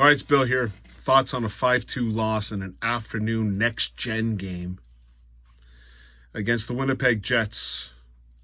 All right, it's Bill here. Thoughts on a 5-2 loss in an afternoon next-gen game against the Winnipeg Jets,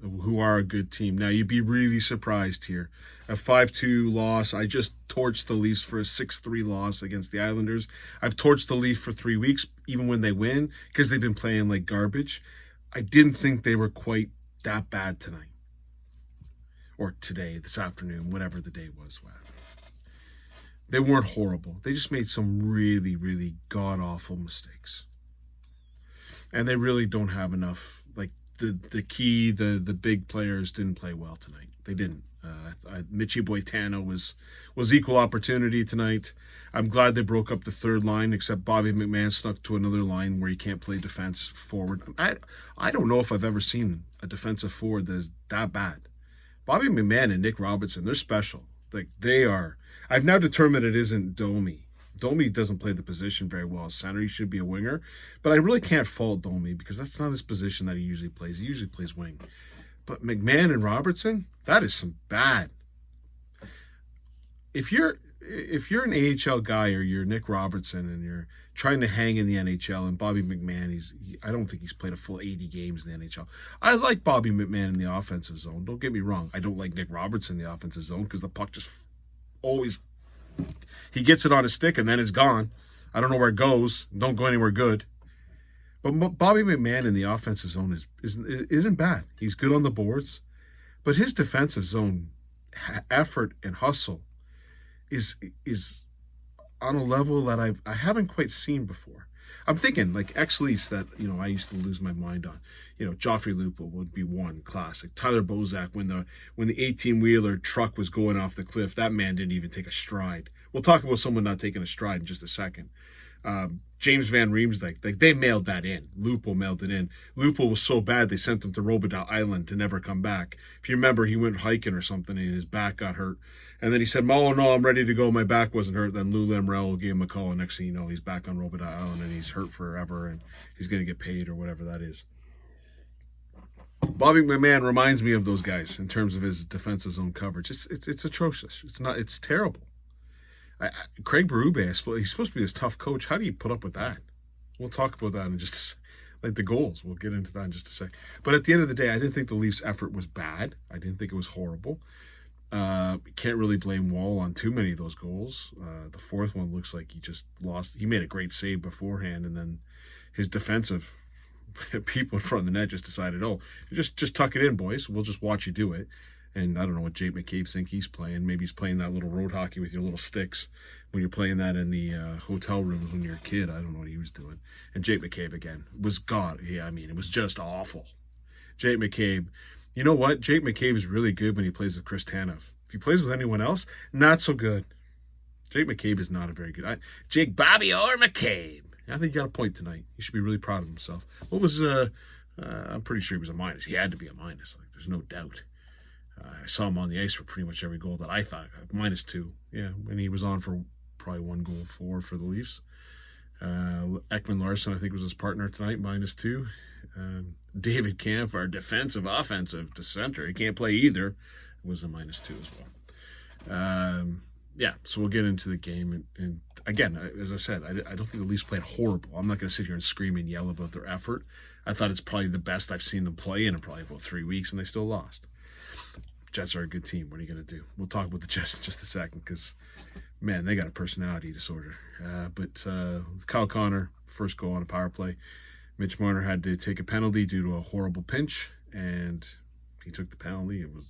who are a good team. Now, you'd be really surprised here. A 5-2 loss. I just torched the Leafs for a 6-3 loss against the Islanders. I've torched the Leafs for 3 weeks, even when they win, because they've been playing like garbage. I didn't think they were quite that bad tonight. Or today, this afternoon, whatever the day was. They weren't horrible. They just made some really, really god-awful mistakes. And they really don't have enough. Like, the big players didn't play well tonight. They didn't. Michy Boitano was equal opportunity tonight. I'm glad they broke up the third line, except Bobby McMann snuck to another line where he can't play defense forward. I don't know if I've ever seen a defensive forward that is that bad. Bobby McMann and Nick Robertson, they're special. Like, they are. I've now determined it isn't Domi. Domi doesn't play the position very well as center. He should be a winger. But I really can't fault Domi because that's not his position that he usually plays. He usually plays wing. But McMann and Robertson, that is some bad. If you're an AHL guy or you're Nick Robertson and you're trying to hang in the NHL, and Bobby McMann, I don't think he's played a full 80 games in the NHL. I like Bobby McMann in the offensive zone. Don't get me wrong. I don't like Nick Robertson in the offensive zone because the puck just always, he gets it on his stick and then it's gone. I don't know where it goes. Don't go anywhere good. But Bobby McMann in the offensive zone isn't bad. He's good on the boards. But his defensive zone effort and hustle is on a level that I haven't quite seen before. I'm thinking like ex-Leafs that, I used to lose my mind on. Joffrey Lupul would be one classic. Tyler Bozak, when the 18-wheeler truck was going off the cliff, that man didn't even take a stride. We'll talk about someone not taking a stride in just a second. James Van Riemsdyk, they mailed that in. Lupul mailed it in. Lupul was so bad they sent him to Robidoux Island to never come back. If you remember, he went hiking or something and his back got hurt. And then he said, "Oh no, I'm ready to go. My back wasn't hurt." Then Lou Lamoriello gave him a call, and next thing you know, he's back on Robidoux Island and he's hurt forever and he's going to get paid or whatever that is. Bobby McMann reminds me of those guys in terms of his defensive zone coverage. It's atrocious. It's terrible. Craig Berube, he's supposed to be this tough coach. How do you put up with that? We'll talk about that in just a second. Like the goals. We'll get into that in just a second. But at the end of the day, I didn't think the Leafs' effort was bad. I didn't think it was horrible. Can't really blame Wall on too many of those goals. The fourth one looks like he just lost. He made a great save beforehand, and then his defensive people in front of the net just decided, just tuck it in, boys. We'll just watch you do it. And I don't know what Jake McCabe think he's playing. Maybe he's playing that little road hockey with your little sticks when you're playing that in the hotel rooms when you're a kid. I don't know what he was doing. And Jake McCabe, again, was God. Yeah, it was just awful. Jake McCabe. You know what? Jake McCabe is really good when he plays with Chris Tanev. If he plays with anyone else, not so good. Jake McCabe is not a very good... Jake Bobby or McCabe. I think he got a point tonight. He should be really proud of himself. What was... I'm pretty sure he was a minus. He had to be a minus. There's no doubt. I saw him on the ice for pretty much every goal that I thought. -2. Yeah, and he was on for probably 1 goal for the Leafs. Ekman Larsson, I think, was his partner tonight, -2. David Kampf, our offensive to center. He can't play either. Was a -2 as well. So we'll get into the game. And again, as I said, I don't think the Leafs played horrible. I'm not going to sit here and scream and yell about their effort. I thought it's probably the best I've seen them play in probably about 3 weeks, and they still lost. Jets are a good team. What are you going to do? We'll talk about the Jets in just a second because, man, they got a personality disorder. But Kyle Connor, first goal on a power play. Mitch Marner had to take a penalty due to a horrible pinch, and he took the penalty. It was,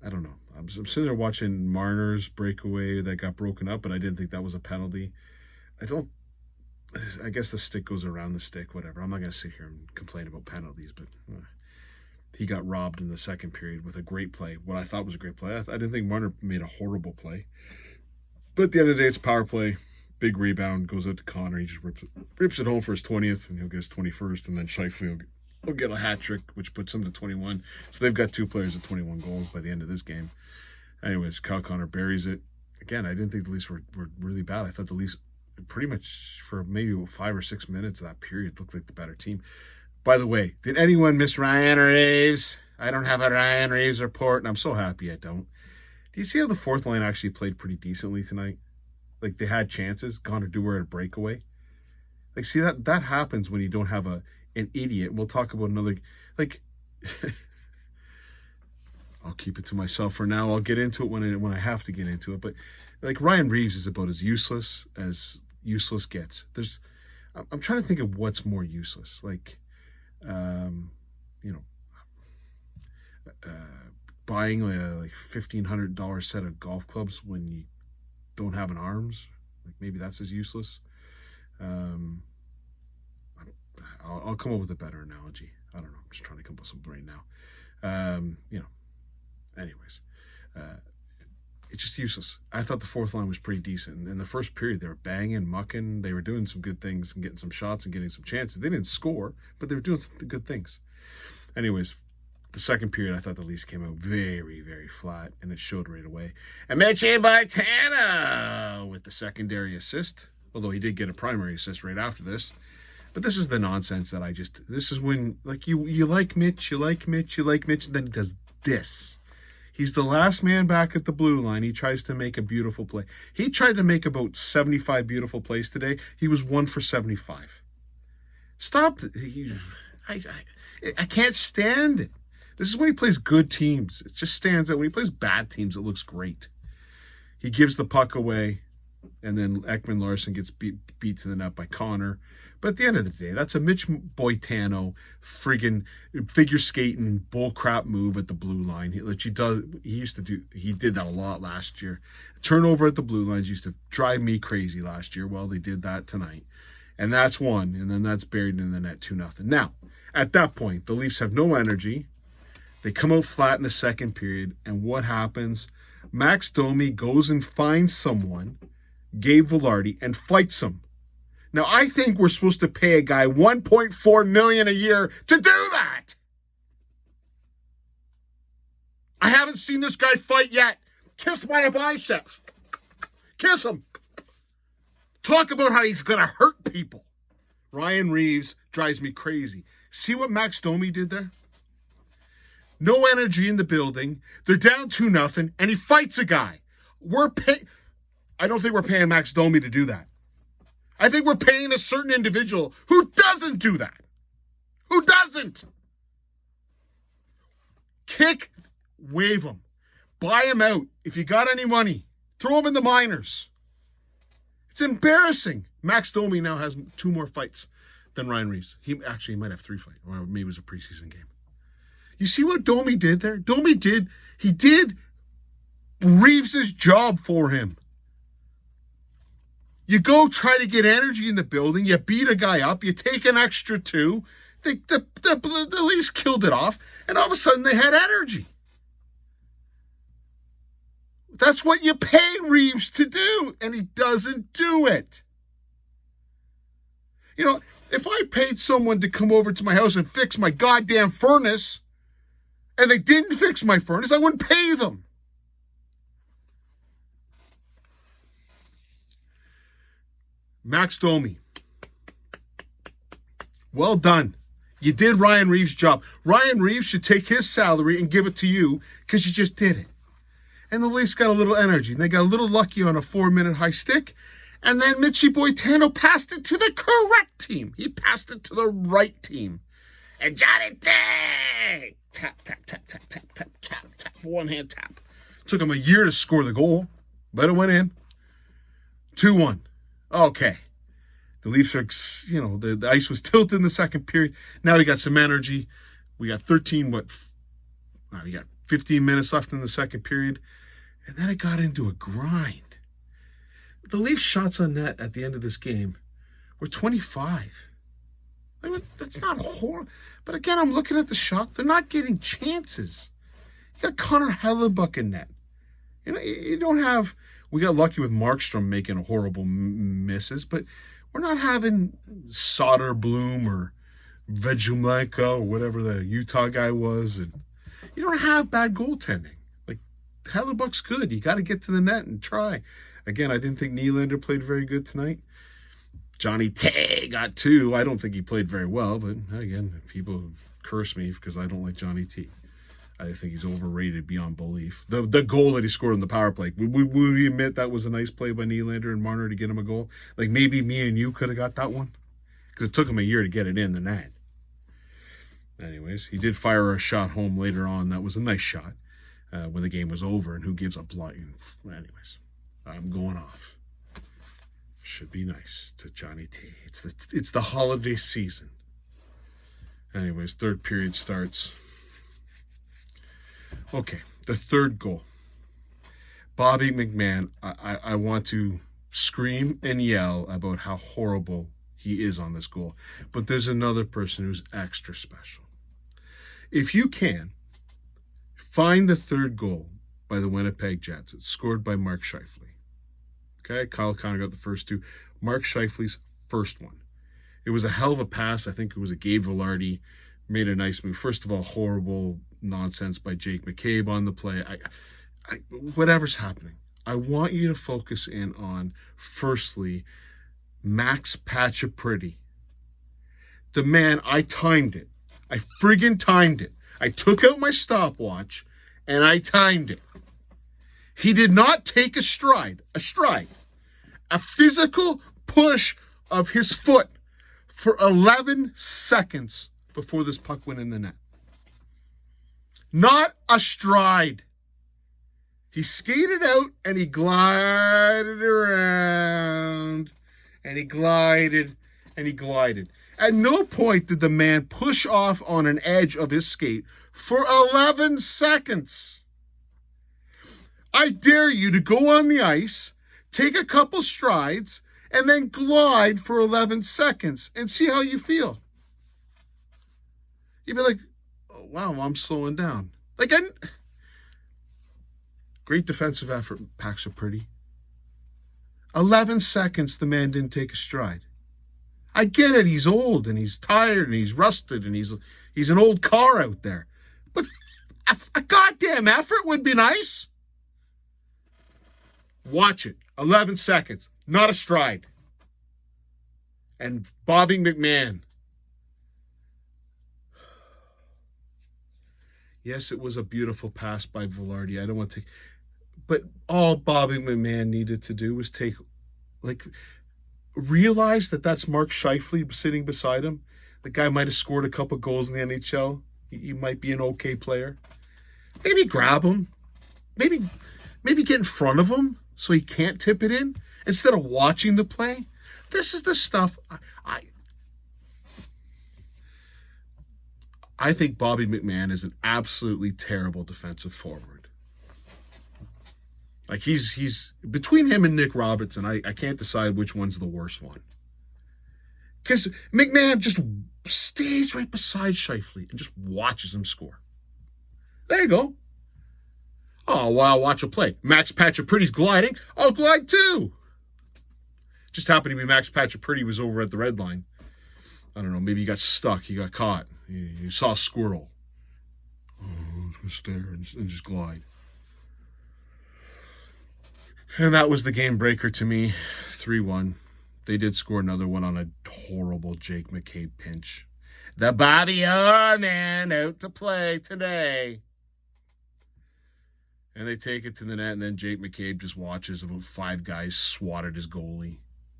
I don't know. I'm sitting there watching Marner's breakaway that got broken up, but I didn't think that was a penalty. I guess the stick goes around the stick, whatever. I'm not going to sit here and complain about penalties, but... he got robbed in the second period with a great play. What I thought was a great play. I didn't think Marner made a horrible play. But at the end of the day, it's power play. Big rebound. Goes out to Connor. He just rips it home for his 20th, and he'll get his 21st. And then Scheifele will get a hat trick, which puts him to 21. So they've got 2 players at 21 goals by the end of this game. Anyways, Kyle Connor buries it. Again, I didn't think the Leafs were really bad. I thought the Leafs pretty much for maybe 5 or 6 minutes of that period looked like the better team. By the way, did anyone miss Ryan Reaves? I don't have a Ryan Reaves report, and I'm so happy I don't. Do you see how the fourth line actually played pretty decently tonight? Like they had chances, gone to do her a breakaway. Like, see, that happens when you don't have an idiot. We'll talk about another, like, I'll keep it to myself for now. I'll get into it when I have to get into it. But like Ryan Reaves is about as useless gets. I'm trying to think of what's more useless. Like, you know, buying a like $1,500 set of golf clubs when you don't have an arms. Like maybe that's as useless. I'll come up with a better analogy. I don't know. I'm just trying to come up with something right now. You know. Anyways, it's just useless. I thought the fourth line was pretty decent. In the first period, they were banging, mucking. They were doing some good things and getting some shots and getting some chances. They didn't score, but they were doing some good things. Anyways, the second period, I thought the Leafs came out very, very flat, and it showed right away. And Mechie Boitano with the secondary assist, although he did get a primary assist right after this. But this is the nonsense that this is when, like, you like Mitch, and then he does this. He's the last man back at the blue line. He tries to make a beautiful play. He tried to make about 75 beautiful plays today. He was 1 for 75. Stop. I can't stand it. This is when he plays good teams. It just stands out. When he plays bad teams, it looks great. He gives the puck away, and then Ekman-Larsson gets beat to the net by Connor. But at the end of the day, that's a Mitch Boitano friggin' figure skating bullcrap move at the blue line. He did that a lot last year. Turnover at the blue lines used to drive me crazy last year. Well, they did that tonight. And that's one, and then that's buried in the net 2-0. Now, at that point, the Leafs have no energy. They come out flat in the second period, and what happens? Max Domi goes and finds someone, Gabe Vilardi, and fights him. Now, I think we're supposed to pay a guy $1.4 million a year to do that. I haven't seen this guy fight yet. Kiss my biceps. Kiss him. Talk about how he's going to hurt people. Ryan Reaves drives me crazy. See what Max Domi did there? No energy in the building. They're down 2-0, and he fights a guy. I don't think we're paying Max Domi to do that. I think we're paying a certain individual who doesn't do that. Who doesn't? Kick, wave him. Buy him out. If you got any money, throw him in the minors. It's embarrassing. Max Domi now has 2 more fights than Ryan Reaves. He might have 3 fights, or maybe it was a preseason game. You see what Domi did there? He did Reaves' job for him. You go try to get energy in the building. You beat a guy up. You take an extra 2. The Leafs killed it off. And all of a sudden, they had energy. That's what you pay Reaves to do. And he doesn't do it. You know, if I paid someone to come over to my house and fix my goddamn furnace, and they didn't fix my furnace, I wouldn't pay them. Max Domi. Well done. You did Ryan Reaves' job. Ryan Reaves should take his salary and give it to you because you just did it. And the Leafs got a little energy. And they got a little lucky on a 4-minute high stick. And then Mechie Boitano passed it to the correct team. He passed it to the right team. And Johnny Tay! Tap, tap, tap, tap, tap, tap, tap, tap. One-hand tap. Took him a year to score the goal. But it went in. 2-1. Okay. The Leafs are, the ice was tilted in the second period. Now we got some energy. We got 15 minutes left in the second period. And then it got into a grind. The Leafs shots on net at the end of this game were 25. That's not horrible. But again, I'm looking at the shot. They're not getting chances. You got Connor Hellebuyck in net. You don't have... We got lucky with Markstrom making a horrible misses, but we're not having Soderblom or Vejumlenko or whatever the Utah guy was. And you don't have bad goaltending. Like, Hellebuyck's good. You got to get to the net and try. Again, I didn't think Nylander played very good tonight. Johnny Tay got 2. I don't think he played very well, but again, people curse me because I don't like Johnny T. I think he's overrated beyond belief. The goal that he scored on the power play, would we admit that was a nice play by Nylander and Marner to get him a goal? Like maybe me and you could have got that one, because it took him a year to get it in the net. Anyways, he did fire a shot home later on. That was a nice shot when the game was over. And who gives up blind? Anyways, I'm going off. Should be nice to Johnny T. It's the holiday season. Anyways, third period starts. Okay, the third goal. Bobby McMann, I want to scream and yell about how horrible he is on this goal. But there's another person who's extra special. If you can, find the third goal by the Winnipeg Jets. It's scored by Mark Scheifele. Okay, Kyle Connor got the first two. Mark Scheifele's first one. It was a hell of a pass. I think it was a Gabe Vilardi. Made a nice move. First of all, horrible nonsense by Jake McCabe on the play. Whatever's happening, I want you to focus in on, firstly, Max Pacioretty. The man, I timed it. I friggin' timed it. I took out my stopwatch and I timed it. He did not take a stride, a physical push of his foot for 11 seconds before this puck went in the net. Not a stride. He skated out and he glided around and he glided and he glided. At no point did the man push off on an edge of his skate for 11 seconds. I dare you to go on the ice, take a couple strides, and then glide for 11 seconds and see how you feel. You'd be like, oh, wow, I'm slowing down. Great defensive effort, Pacioretty. 11 seconds, the man didn't take a stride. I get it, he's old and he's tired and he's rusted and he's an old car out there. But a goddamn effort would be nice. Watch it. 11 seconds. Not a stride. And Bobby McMann. Yes, it was a beautiful pass by Vilardi. I don't want to... But all Bobby McMann needed to do was realize that that's Mark Scheifele sitting beside him. The guy might have scored a couple goals in the NHL. He might be an okay player. Maybe grab him. Maybe get in front of him so he can't tip it in instead of watching the play. This is the stuff I think Bobby McMann is an absolutely terrible defensive forward. Like he's between him and Nick Robertson, I can't decide which one's the worst one. Because McMann just stays right beside Scheifele and just watches him score. There you go. Oh, well, I'll watch a play. Max Pacioretty's gliding. I'll glide too. Just happened to be Max Pacioretty was over at the red line. I don't know, maybe he got stuck. He got caught. He saw a squirrel. Oh, just stare and just glide. And that was the game breaker to me, 3-1. They did score another one on a horrible Jake McCabe pinch. The Bobby Orr man out to play today. And they take it to the net, and then Jake McCabe just watches about 5 guys swat at his goalie.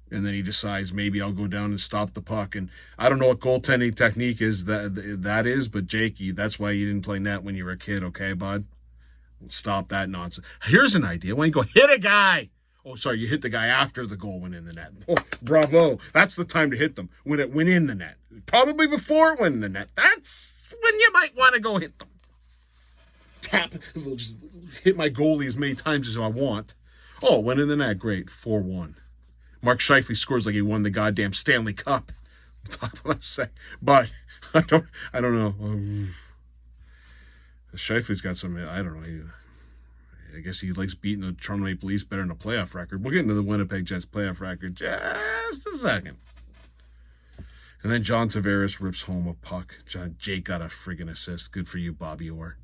And then he decides, maybe I'll go down and stop the puck. And I don't know what goaltending technique is that is, but Jakey, that's why you didn't play net when you were a kid, okay, bud? Stop that nonsense. Here's an idea. Why don't you go hit a guy? Oh, sorry, you hit the guy after the goal went in the net. Oh, bravo. That's the time to hit them, when it went in the net. Probably before it went in the net. That's when you might want to go hit them. Tap. Just hit my goalie as many times as I want. Oh, went in the net. Great. 4-1. Mark Scheifele scores like he won the goddamn Stanley Cup. We'll talk about that in a sec. But I don't know. Scheifele's got some, I don't know. I guess he likes beating the Toronto Maple Leafs better than a playoff record. We'll get into the Winnipeg Jets playoff record just a second. And then John Tavares rips home a puck. Jake got a friggin' assist. Good for you, Bobby Orr.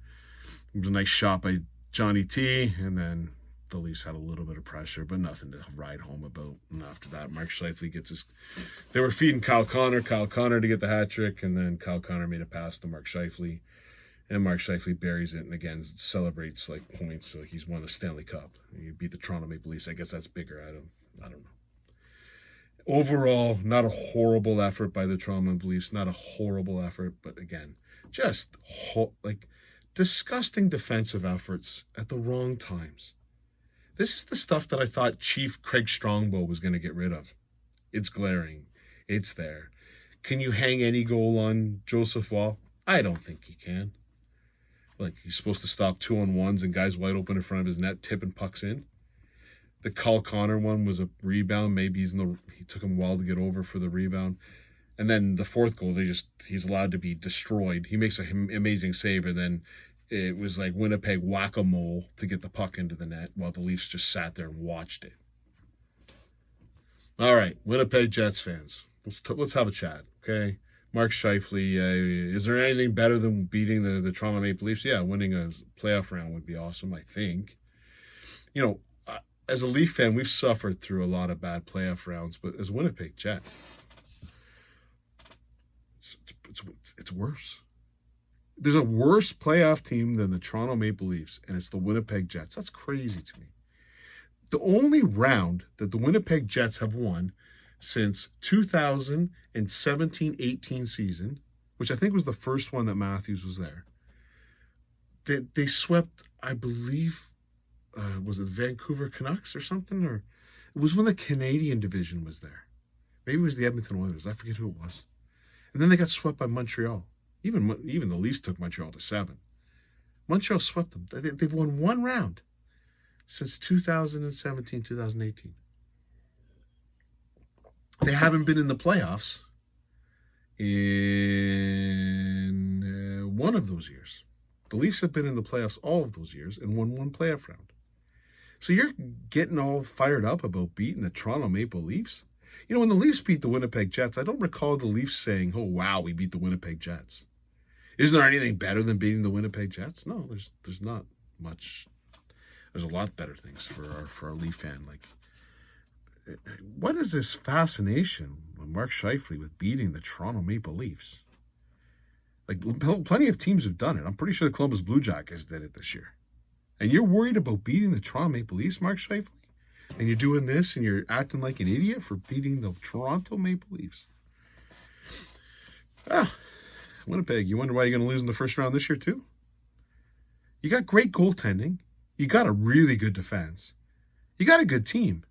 It was a nice shot by Johnny T. And then the Leafs had a little bit of pressure, but nothing to ride home about. And after that, Mark Scheifele gets his... They were feeding Kyle Connor to get the hat trick. And then Kyle Connor made a pass to Mark Scheifele. And Mark Scheifele buries it and again celebrates like points. So he's won the Stanley Cup. You beat the Toronto Maple Leafs. I guess that's bigger. I don't know. Overall, not a horrible effort by the Toronto Maple Leafs. Not a horrible effort, but again, just like disgusting defensive efforts at the wrong times. This is the stuff that I thought Chief Craig Strongbow was going to get rid of. It's glaring. It's there. Can you hang any goal on Joseph Woll? I don't think you can. Like, he's supposed to stop 2-on-1s and guys wide open in front of his net, tipping pucks in. The Kyle Connor one was a rebound. Maybe he took him a while to get over for the rebound. And then the fourth goal, he's allowed to be destroyed. He makes an amazing save, and then it was like Winnipeg whack-a-mole to get the puck into the net while the Leafs just sat there and watched it. All right, Winnipeg Jets fans, let's have a chat, okay? Mark Scheifele, is there anything better than beating the Toronto Maple Leafs? Yeah, winning a playoff round would be awesome, I think. You know, as a Leaf fan, we've suffered through a lot of bad playoff rounds, but as Winnipeg Jet, it's worse. There's a worse playoff team than the Toronto Maple Leafs, and it's the Winnipeg Jets. That's crazy to me. The only round that the Winnipeg Jets have won since 2017-18 season, which I think was the first one that Matthews was there, they swept, I believe, was it Vancouver Canucks or something? Or it was when the Canadian division was there. Maybe it was the Edmonton Oilers. I forget who it was. And then they got swept by Montreal. Even the Leafs took Montreal to 7. Montreal swept them. They've won one round since 2017, 2018. They haven't been in the playoffs in one of those years. The Leafs have been in the playoffs all of those years and won one playoff round. So you're getting all fired up about beating the Toronto Maple Leafs? You know, when the Leafs beat the Winnipeg Jets, I don't recall the Leafs saying, oh, wow, we beat the Winnipeg Jets. Isn't there anything better than beating the Winnipeg Jets? No, there's not much. There's a lot better things for our Leaf fan. Like, what is this fascination with Mark Scheifele with beating the Toronto Maple Leafs? Like, plenty of teams have done it. I'm pretty sure the Columbus Blue Jackets did it this year. And you're worried about beating the Toronto Maple Leafs, Mark Scheifele? And you're doing this and you're acting like an idiot for beating the Toronto Maple Leafs. Winnipeg, you wonder why you're going to lose in the first round this year too? You got great goaltending. You got a really good defense. You got a good team.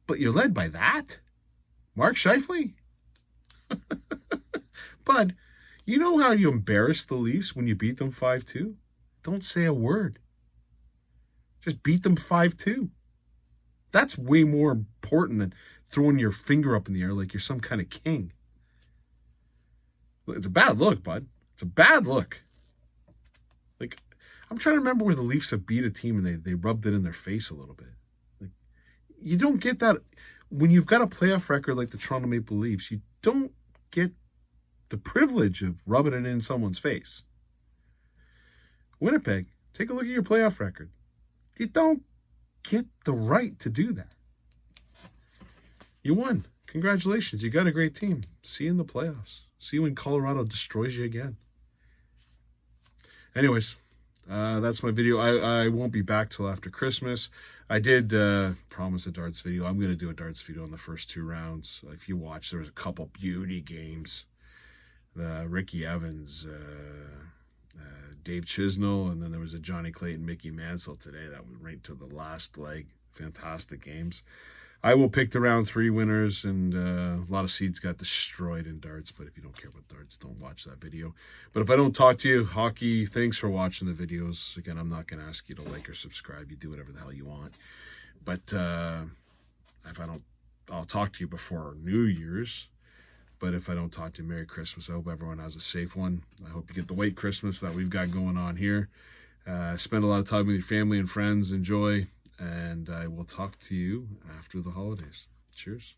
But you're led by that? Mark Scheifele? Bud, you know how you embarrassed the Leafs when you beat them 5-2? Don't say a word. Just beat them 5-2. That's way more important than throwing your finger up in the air like you're some kind of king. It's a bad look, bud. It's a bad look. Like, I'm trying to remember where the Leafs have beat a team and they rubbed it in their face a little bit. Like, you don't get that. When you've got a playoff record like the Toronto Maple Leafs, you don't get the privilege of rubbing it in someone's face. Winnipeg, take a look at your playoff record. You don't get the right to do that. You won. Congratulations. You got a great team. See you in the playoffs. See you when Colorado destroys you again. Anyways, that's my video. I won't be back till after Christmas. I did promise a darts video. I'm going to do a darts video on the first 2 rounds. If you watch, there was a couple beauty games. Ricky Evans, Dave Chisnell, and then there was a Johnny Clayton, Mickey Mansell today. That went right to the last leg. Fantastic games. I will pick the round 3 winners, and a lot of seeds got destroyed in darts, but if you don't care about darts, don't watch that video. But if I don't talk to you, hockey, thanks for watching the videos. Again, I'm not going to ask you to like or subscribe. You do whatever the hell you want. But if I don't, I'll talk to you before New Year's. But if I don't talk to you, Merry Christmas. I hope everyone has a safe one. I hope you get the white Christmas that we've got going on here. Spend a lot of time with your family and friends. Enjoy. And I will talk to you after the holidays. Cheers.